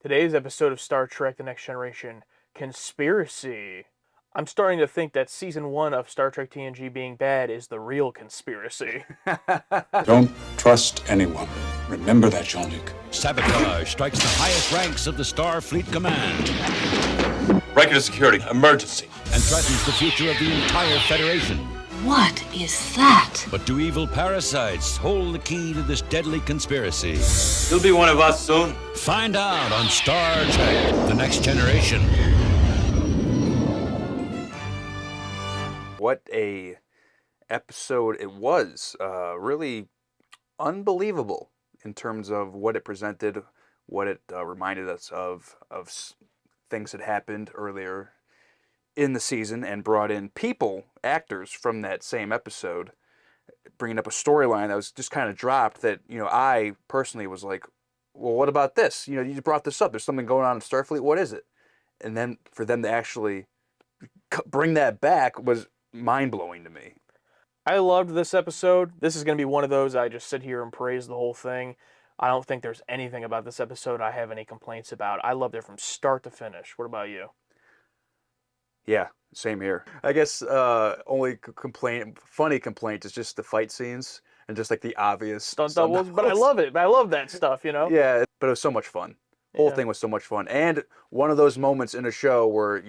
Today's episode of Star Trek The Next Generation, Conspiracy. I'm starting to think that season 1 of Star Trek TNG being bad is the real conspiracy. Don't trust anyone. Remember that, Jean-Luc. Sabotage strikes the highest ranks of the Starfleet Command Riker to security. Emergency. and threatens the future of the entire Federation. What is that? But do evil parasites hold the key to this deadly conspiracy? You'll be one of us soon. Find out on Star Trek The Next Generation. What a episode it was. Really unbelievable in terms of what it presented, what it reminded us of things that happened earlier in the season, and brought in people, actors from that same episode, bringing up a storyline that was just kind of dropped that, I personally was like, well, what about this? You brought this up. There's something going on in Starfleet. What is it? And then for them to actually bring that back was mind-blowing to me. I loved this episode. This is going to be one of those I just sit here and praise the whole thing. I don't think there's anything about this episode I have any complaints about. I loved it from start to finish. What about you? Yeah, same here. I guess funny complaint is just the fight scenes and just like the obvious Stunt doubles, but I love it. I love that stuff, Yeah, but it was so much fun. The whole thing was so much fun. And one of those moments in a show where,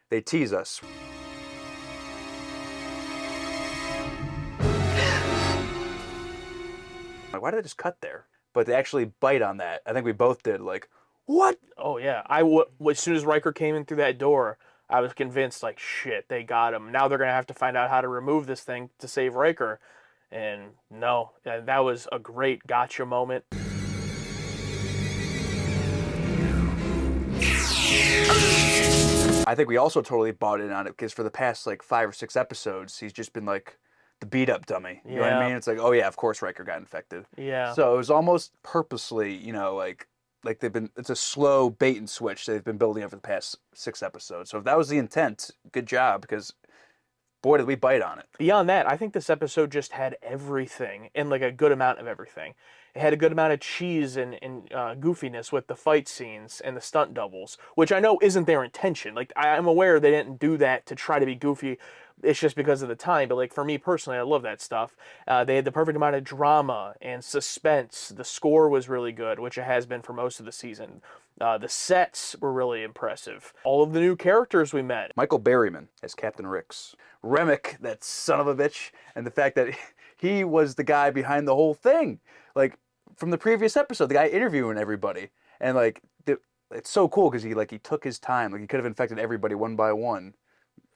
they tease us. Like, why did they just cut there? But they actually bite on that. I think we both did. Like, what? Oh, yeah. As soon as Riker came in through that door, I was convinced, like, shit, they got him. Now they're going to have to find out how to remove this thing to save Riker. And no, that was a great gotcha moment. I think we also totally bought in on it because for the past, 5 or 6 episodes, he's just been, the beat-up dummy. You know what I mean? It's like, oh, yeah, of course Riker got infected. Yeah. So it was almost purposely, it's a slow bait and switch they've been building over the past 6 episodes. So if that was the intent, good job, because boy, did we bite on it. Beyond that, I think this episode just had everything, and a good amount of everything. It had a good amount of cheese and goofiness with the fight scenes and the stunt doubles, which I know isn't their intention. I'm aware they didn't do that to try to be goofy. It's just because of the time. But for me personally, I love that stuff. They had the perfect amount of drama and suspense. The score was really good, which it has been for most of the season. The sets were really impressive. All of the new characters we met. Michael Berryman as Captain Ricks. Remmick, that son of a bitch, and the fact that he was the guy behind the whole thing. From the previous episode, the guy interviewing everybody. And it's so cool because he took his time. He could have infected everybody one by one,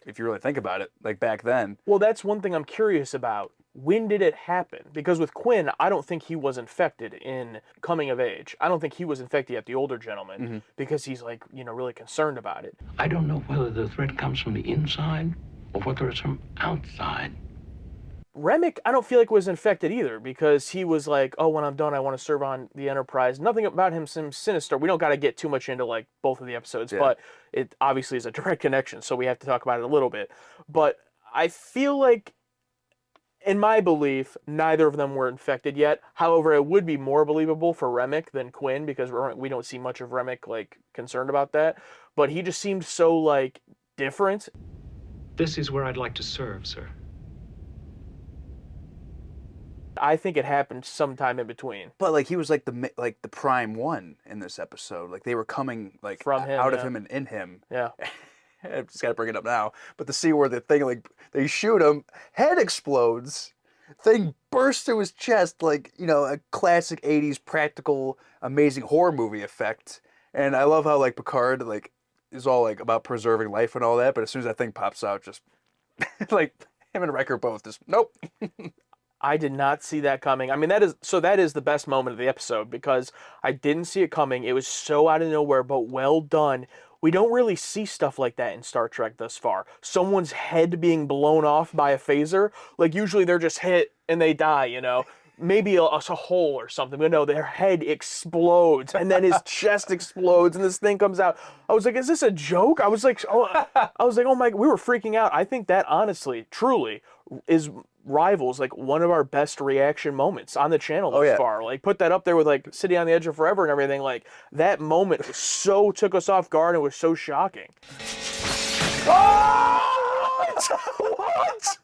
if you really think about it, back then. Well, that's one thing I'm curious about. When did it happen? Because with Quinn, I don't think he was infected in Coming of Age. I don't think he was infected yet, the older gentleman, because he's really concerned about it. I don't know whether the threat comes from the inside or whether it's from outside. Remmick, I don't feel like was infected either, because he was like, oh, when I'm done, I want to serve on the Enterprise. Nothing about him seems sinister. We don't got to get too much into both of the episodes, but it obviously is a direct connection, so we have to talk about it a little bit. But I feel like, in my belief, neither of them were infected yet. However, it would be more believable for Remmick than Quinn, because we don't see much of Remmick concerned about that. But he just seemed so different. This is where I'd like to serve, sir. I think it happened sometime in between. But he was the prime one in this episode. They were coming from him, out of him and in him. Yeah. I just gotta bring it up now. But the scene where the thing they shoot him, head explodes, thing bursts through his chest a classic 80s practical amazing horror movie effect. And I love how Picard is all like about preserving life and all that, but as soon as that thing pops out, just like him and Riker both just nope. I did not see that coming. I mean, that is the best moment of the episode because I didn't see it coming. It was so out of nowhere, but well done. We don't really see stuff like that in Star Trek thus far. Someone's head being blown off by a phaser, like usually they're just hit and they die, you know. Maybe a hole or something, but no, their head explodes and then his chest explodes and this thing comes out. I was like, is this a joke? I was like, oh my, we were freaking out. I think that honestly, truly is rivals like one of our best reaction moments on the channel Oh, thus yeah. far. Like put that up there with like City on the Edge of Forever and everything. Like that moment was so took us off guard and was so shocking. What? What?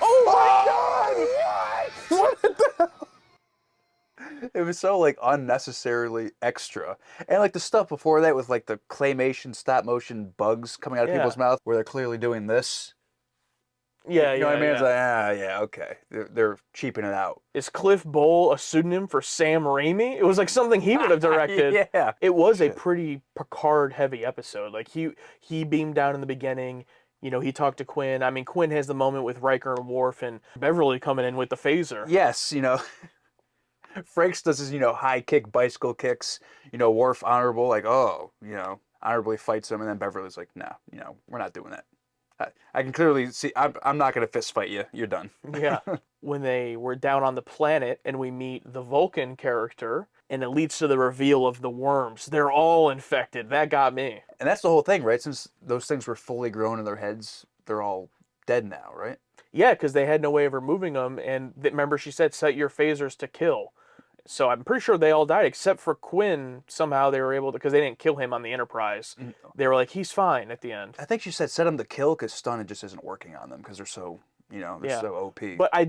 Oh my God! What the hell? It was so like unnecessarily extra, and like the stuff before that with like the claymation stop motion bugs coming out of people's mouth where they're clearly doing this. Yeah, You know yeah, what I mean? yeah. It's like, yeah, okay. They're cheaping it out. Is Cliff Bowl a pseudonym for Sam Raimi? It was like something he would have directed. Yeah. It was a Shit. pretty Picard-heavy episode. Like he beamed down in the beginning. You know, he talked to Quinn. I mean, Quinn has the moment with Riker and Worf and Beverly coming in with the phaser. Yes, Frakes does his, high kick, bicycle kicks. Worf honorable, like, honorably fights him, and then Beverly's like, no, we're not doing that. I can clearly see, I'm not going to fist fight you. You're done. Yeah. When they were down on the planet and we meet the Vulcan character, and it leads to the reveal of the worms. They're all infected. That got me. And that's the whole thing, right? Since those things were fully grown in their heads, they're all dead now, right? Yeah, because they had no way of removing them. And remember, she said, set your phasers to kill. So I'm pretty sure they all died, except for Quinn. Somehow they were able to, because they didn't kill him on the Enterprise. They were like, he's fine at the end. I think she said set them to kill because stun just isn't working on them because they're so, they're so OP. But I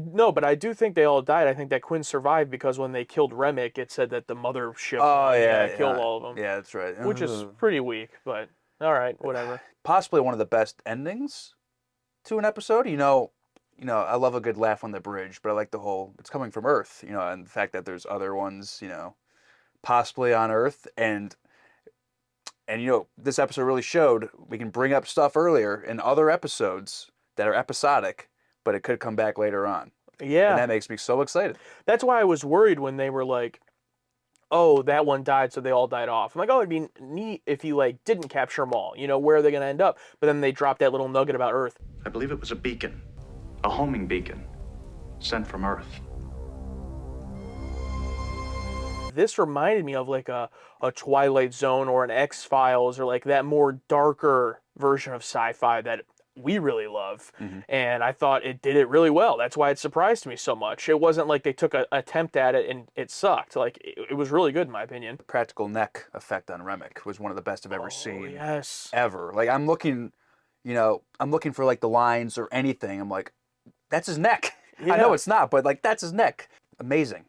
do think they all died. I think that Quinn survived because when they killed Remmick, it said that the mothership killed all of them. Yeah, that's right. Which is pretty weak, but all right, whatever. Possibly one of the best endings to an episode. I love a good laugh on the bridge, but I like the whole, it's coming from Earth, and the fact that there's other ones, possibly on Earth. And this episode really showed we can bring up stuff earlier in other episodes that are episodic, but it could come back later on. Yeah. And that makes me so excited. That's why I was worried when they were like, oh, that one died, so they all died off. I'm like, oh, it'd be neat if you like didn't capture them all. Where are they going to end up? But then they dropped that little nugget about Earth. I believe it was a beacon, a homing beacon, sent from Earth. This reminded me of like a Twilight Zone or an X-Files or like that more darker version of sci-fi that we really love. And I thought it did it really well. That's why it surprised me so much. It wasn't like they took an attempt at it and it sucked. Like it was really good in my opinion. The practical neck effect on Remmick was one of the best I've ever seen. Yes. Ever. Like I'm looking for like the lines or anything. I'm like, that's his neck. Yeah. I know it's not, but like that's his neck. Amazing.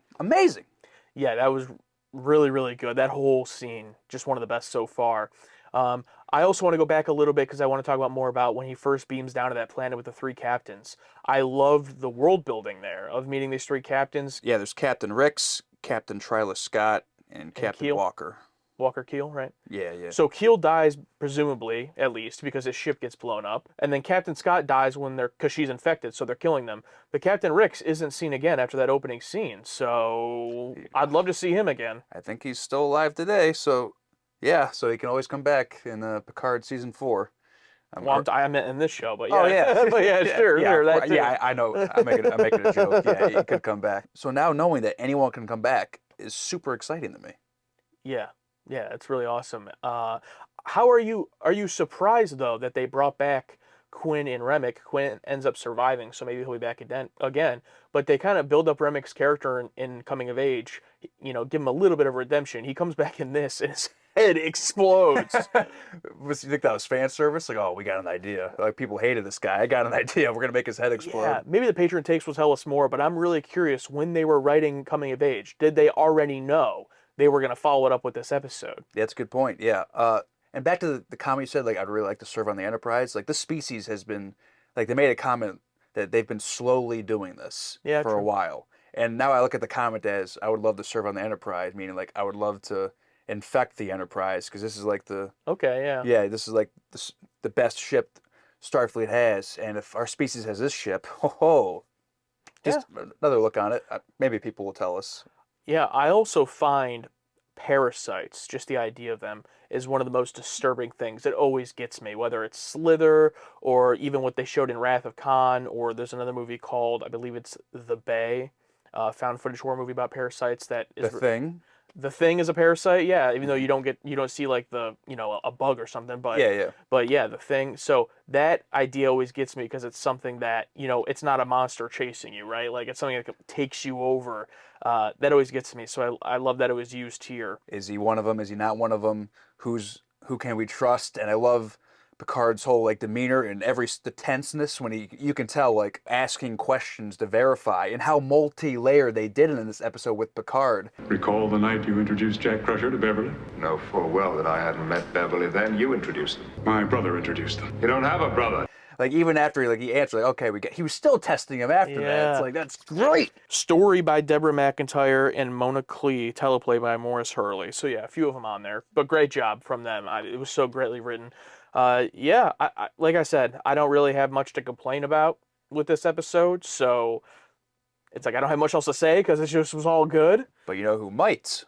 Yeah, that was really, really good. That whole scene, just one of the best so far. I also want to go back a little bit because I want to talk more about when he first beams down to that planet with the three captains. I loved the world building there of meeting these three captains. Yeah, there's Captain Ricks, Captain Trilus Scott, and Captain Keel. Walker. Walker Keel, right? Yeah. So Keel dies, presumably, at least, because his ship gets blown up. And then Captain Scott dies because she's infected, so they're killing them. But Captain Ricks isn't seen again after that opening scene, so I'd love to see him again. I think he's still alive today, so yeah, so he can always come back in Picard Season 4. I meant in this show, but yeah. Oh, yeah. But yeah, sure, that too. Yeah, I know. I'm making a joke. Yeah, he could come back. So now knowing that anyone can come back is super exciting to me. Yeah, it's really awesome. How are you surprised, though, that they brought back Quinn and Remmick? Quinn ends up surviving, so maybe he'll be back again. But they kind of build up Remmick's character in Coming of Age, give him a little bit of redemption. He comes back in this, and his head explodes. You think that was fan service? Like, oh, we got an idea. Like, people hated this guy. I got an idea. We're going to make his head explode. Yeah, maybe the Patreon takes will tell us more, but I'm really curious, when they were writing Coming of Age, did they already know they were going to follow it up with this episode? Yeah, that's a good point. Yeah. And back to the comment you said, like, I'd really like to serve on the Enterprise. Like, this species has been, like, they made a comment that they've been slowly doing this for a while. And now I look at the comment as, I would love to serve on the Enterprise, meaning, like, I would love to infect the Enterprise, because this is, like, Yeah, this is, like, the best ship Starfleet has. And if our species has this ship, just another look on it. Maybe people will tell us. Yeah, I also find parasites, just the idea of them, is one of the most disturbing things. It always gets me, whether it's Slither or even what they showed in Wrath of Khan, or there's another movie called, I believe it's The Bay, found footage horror movie about parasites that is... The Thing? The Thing is a parasite, yeah. Even though you don't see like a bug or something, but Yeah. But yeah, The Thing. So that idea always gets me because it's something that it's not a monster chasing you, right? Like it's something that takes you over. That always gets me. So I love that it was used here. Is he one of them? Is he not one of them? Who can we trust? And I love Picard's whole like demeanor and the tenseness when you can tell like asking questions to verify, and how multi-layered they did it in this episode with Picard. Recall the night you introduced Jack Crusher to Beverly? Know full well that I hadn't met Beverly then. You introduced him. My brother introduced them. You don't have a brother. Like even after he answered, like, okay, he was still testing him after that. It's like, that's great. Story by Deborah McIntyre and Mona Clee, teleplay by Morris Hurley. So yeah, a few of them on there, but great job from them. It was so greatly written. I like I said, I don't really have much to complain about with this episode, so it's like I don't have much else to say because it just was all good. But you know who might?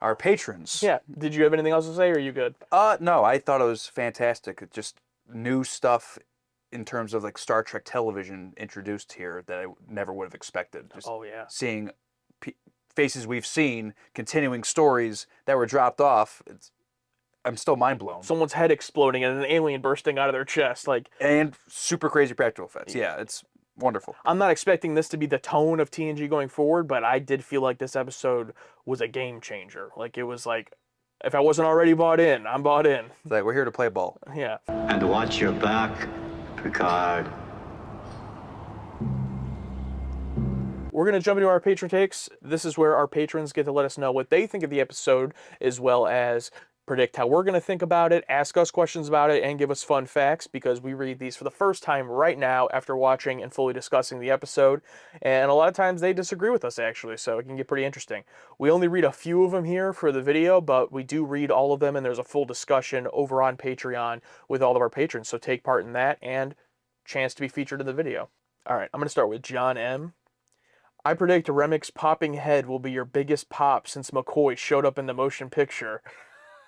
Our patrons. Yeah. Did you have anything else to say, or are you good? No, I thought it was fantastic. It just new stuff in terms of like Star Trek television introduced here that I never would have expected. Just seeing faces we've seen, continuing stories that were dropped off. I'm still mind blown. Someone's head exploding and an alien bursting out of their chest, and super crazy practical effects. Yeah, it's wonderful. I'm not expecting this to be the tone of TNG going forward, but I did feel like this episode was a game changer. Like it was like, if I wasn't already bought in, I'm bought in. It's like we're here to play ball. Yeah. And watch your back, Picard. We're going to jump into our patron takes. This is where our patrons get to let us know what they think of the episode, as well as predict how we're going to think about it, ask us questions about it, and give us fun facts, because we read these for the first time right now after watching and fully discussing the episode. And a lot of times they disagree with us, actually, so it can get pretty interesting. We only read a few of them here for the video, but we do read all of them, and there's a full discussion over on Patreon with all of our patrons, so take part in that and chance to be featured in the video. All right, I'm going to start with John M. I predict Remmick's popping head will be your biggest pop since McCoy showed up in the motion picture.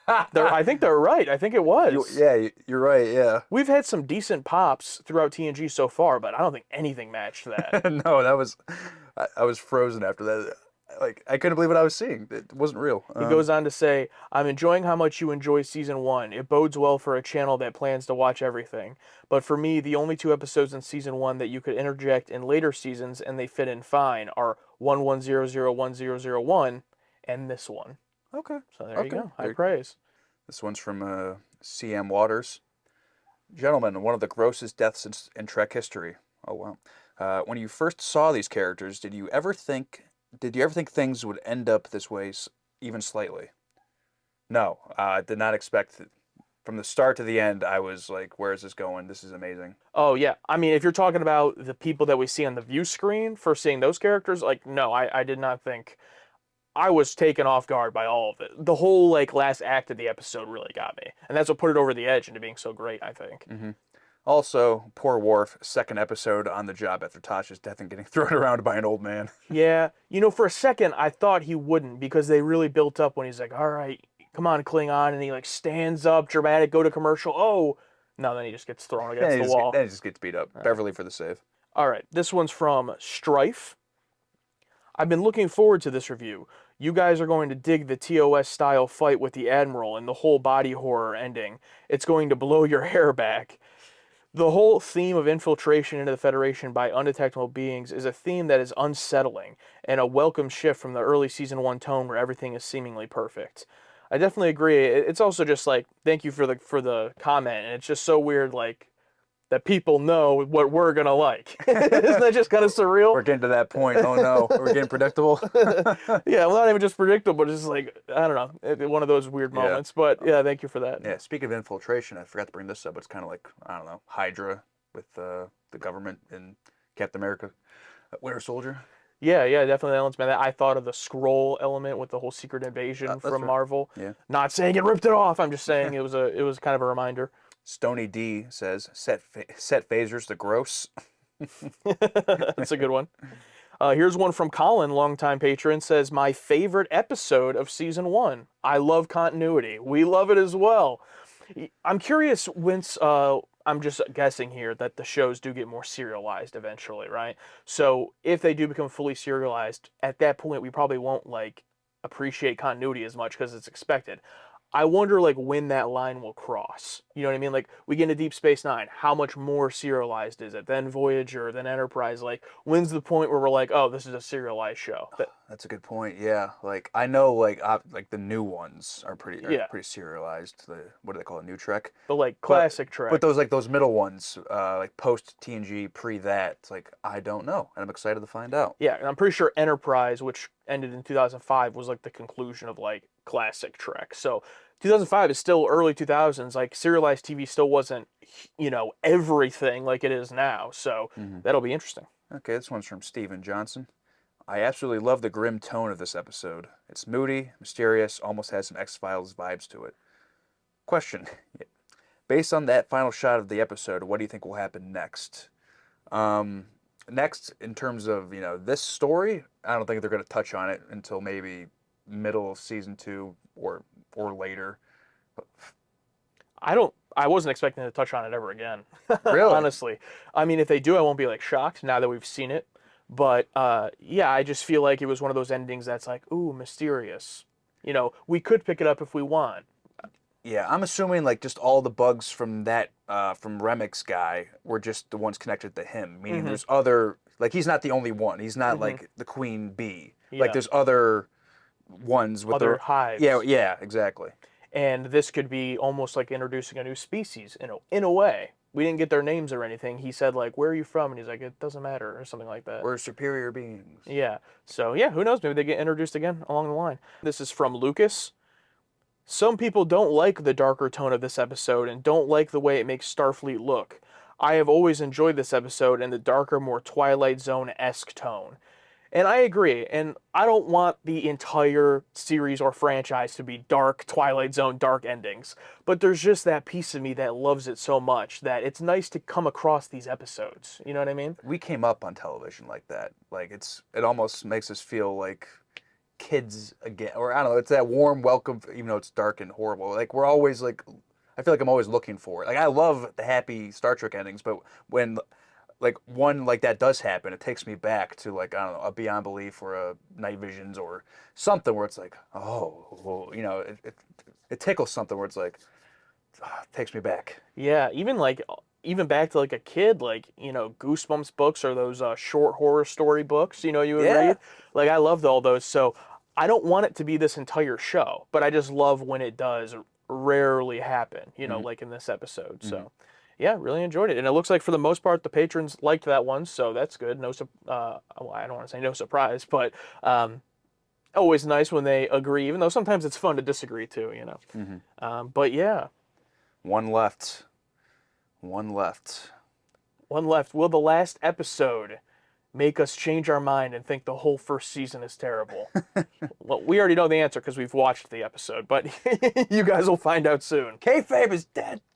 I think they're right. I think it was. You're right, yeah. We've had some decent pops throughout TNG so far, but I don't think anything matched that. No, I was frozen after that. Like, I couldn't believe what I was seeing. It wasn't real. He goes on to say, I'm enjoying how much you enjoy Season 1. It bodes well for a channel that plans to watch everything. But for me, the only 2 episodes in Season 1 that you could interject in later seasons and they fit in fine are 11001001 and this one. Okay. So there you go. High praise. This one's from CM Waters. Gentlemen, one of the grossest deaths in Trek history. Oh, wow. When you first saw these characters, did you ever think things would end up this way even slightly? No. I did not expect it. From the start to the end, I was like, where is this going? This is amazing. Oh, yeah. I mean, if you're talking about the people that we see on the view screen for seeing those characters, like, no, I did not think... I was taken off guard by all of it. The whole last act of the episode really got me. And that's what put it over the edge into being so great, I think. Mm-hmm. Also, poor Worf, second episode on the job after Tasha's death and getting thrown around by an old man. Yeah. For a second, I thought he wouldn't, because they really built up when he's like, all right, come on, Klingon. And he stands up, dramatic, go to commercial. Oh, no, then he just gets thrown against the wall. Then he just gets beat up. Beverly for the save. All right. This one's from Strife. I've been looking forward to this review. You guys are going to dig the TOS-style fight with the Admiral and the whole body horror ending. It's going to blow your hair back. The whole theme of infiltration into the Federation by undetectable beings is a theme that is unsettling, and a welcome shift from the early Season 1 tone where everything is seemingly perfect. I definitely agree. It's also just thank you for the comment, and it's just so weird, that people know what we're going to like. Isn't that just kind of surreal? We're getting to that point. Oh, no. We're getting predictable. Yeah, well, not even just predictable, but just I don't know, one of those weird moments. Yeah. But, yeah, thank you for that. Yeah, speaking of infiltration, I forgot to bring this up. It's kind of I don't know, Hydra with the government in Captain America, Winter Soldier. Yeah, definitely that element. I thought of the Skrull element with the whole secret invasion from Marvel. Yeah. Not saying it ripped it off. I'm just saying it was kind of a reminder. Stony D says, set phasers to gross. That's a good one. Here's one from Colin, longtime patron, says, my favorite episode of Season 1. I love continuity. We love it as well. I'm curious, once, I'm just guessing here that the shows do get more serialized eventually, right? So if they do become fully serialized, at that point we probably won't appreciate continuity as much because it's expected. I wonder like when that line will cross. You know what I mean? Like we get into Deep Space Nine, how much more serialized is it? Then Voyager, then Enterprise. Like when's the point where we're like, oh, this is a serialized show? That's a good point. Yeah, like I know, like the new ones are pretty serialized. What do they call it? New Trek. The like classic Trek. But those middle ones, like post TNG, pre that, it's like I don't know, and I'm excited to find out. Yeah, and I'm pretty sure Enterprise, which ended in 2005, was like the conclusion of like classic Trek. So 2005 is still early 2000s. Like serialized TV still wasn't, everything like it is now. So that'll be interesting. Okay, this one's from Steven Johnson. I absolutely love the grim tone of this episode. It's moody, mysterious, almost has some X-Files vibes to it. Question. Based on that final shot of the episode, what do you think will happen next? Next, in terms of, this story, I don't think they're going to touch on it until maybe middle of season 2 or later. I wasn't expecting to touch on it ever again. Really? Honestly. I mean, if they do, I won't be like shocked now that we've seen it. But yeah, I just feel like it was one of those endings that's like, ooh, mysterious. We could pick it up if we want. Yeah, I'm assuming like just all the bugs from that from Remmick's guy were just the ones connected to him. Meaning there's other, like he's not the only one. He's not like the queen bee. Yeah. Like there's other ones with other hives. Yeah, exactly. And this could be almost like introducing a new species in a way. We didn't get their names or anything. He said like, "Where are you from?" And he's like, "It doesn't matter," or something like that. We're superior beings. Yeah. So yeah, who knows? Maybe they get introduced again along the line. This is from Lucas. Some people don't like the darker tone of this episode and don't like the way it makes Starfleet look. I have always enjoyed this episode and the darker, more Twilight Zone-esque tone. And I agree, and I don't want the entire series or franchise to be dark, Twilight Zone, dark endings. But there's just that piece of me that loves it so much that it's nice to come across these episodes. You know what I mean? We came up on television like that. Like it almost makes us feel like kids again, or I don't know, it's that warm welcome, even though it's dark and horrible. Like we're always like, I feel like I'm always looking for it. Like I love the happy Star Trek endings, but when like one like that does happen, it takes me back to like, I don't know, a Beyond Belief or a Night Visions or something where it's like, oh, it tickles something where it's like, it takes me back. Yeah, even back to like a kid, like, Goosebumps books or those short horror story books, you would read. Like I loved all those. So I don't want it to be this entire show, but I just love when it does rarely happen, like in this episode. So yeah, really enjoyed it. And it looks like for the most part, the patrons liked that one. So that's good. I don't want to say no surprise, but always nice when they agree, even though sometimes it's fun to disagree too, but yeah. One left. Will the last episode make us change our mind and think the whole first season is terrible? Well, we already know the answer because we've watched the episode, but you guys will find out soon. Kayfabe is dead.